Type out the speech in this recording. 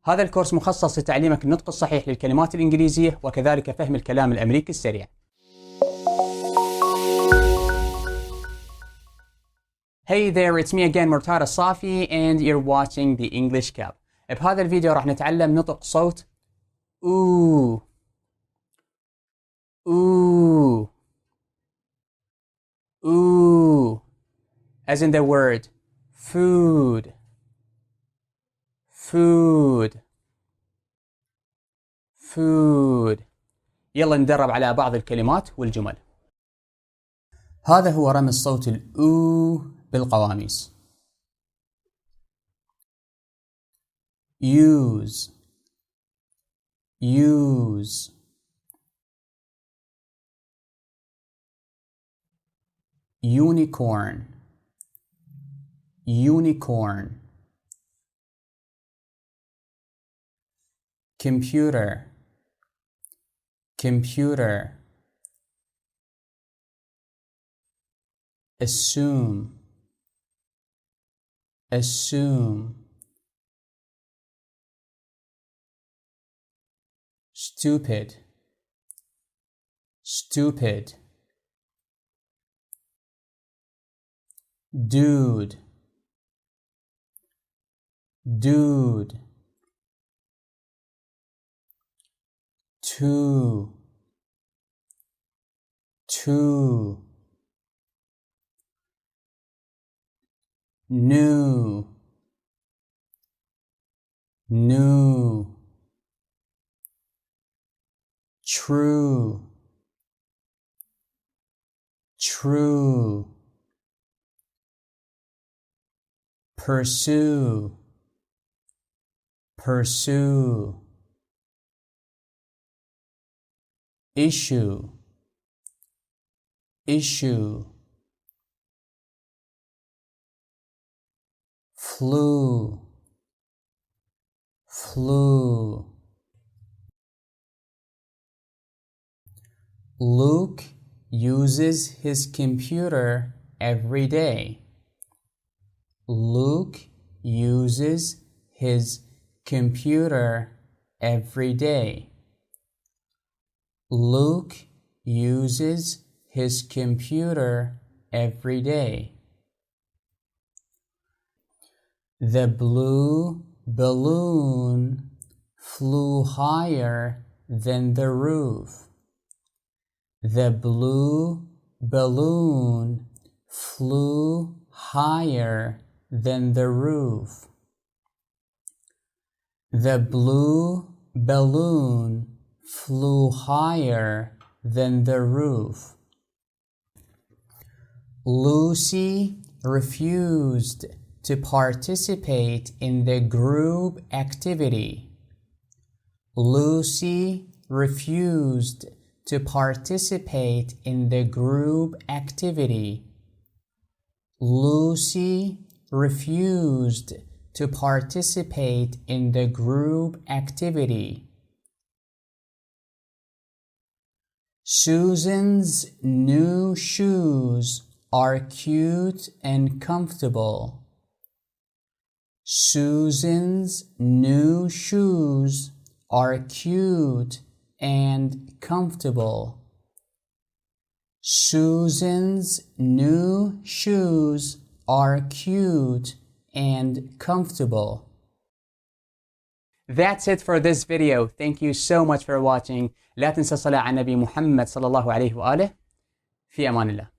هذا الكورس مخصص لتعليمك النطق الصحيح للكلمات الإنجليزية وكذلك فهم الكلام الأمريكي السريع. Hey there, it's me again مرتار الصافي and you're watching the English Cap. بهذا الفيديو راح نتعلم نطق صوت ooh ooh ooh as in the word food food food. يلا ندرب على بعض الكلمات والجمل. هذا هو رمز صوت الأو بالقواميس. use use unicorn unicorn computer computer assume assume stupid stupid dude dude two two new new true true pursue pursue issue issue flu flu. Luke uses his computer every day. Luke uses his computer every day. Luke uses his computer every day. The blue balloon flew higher than the roof. The blue balloon flew higher than the roof. The blue balloon flew higher than the roof. Lucy refused to participate in the group activity. Lucy refused to participate in the group activity. Lucy refused to participate in the group activity. Susan's new shoes are cute and comfortable. Susan's new shoes are cute and comfortable. Susan's new shoes are cute and comfortable. That's it for this video. Thank you so much for watching. لا تنسى الصلاة على النبي محمد صلى الله عليه وآله. في أمان الله.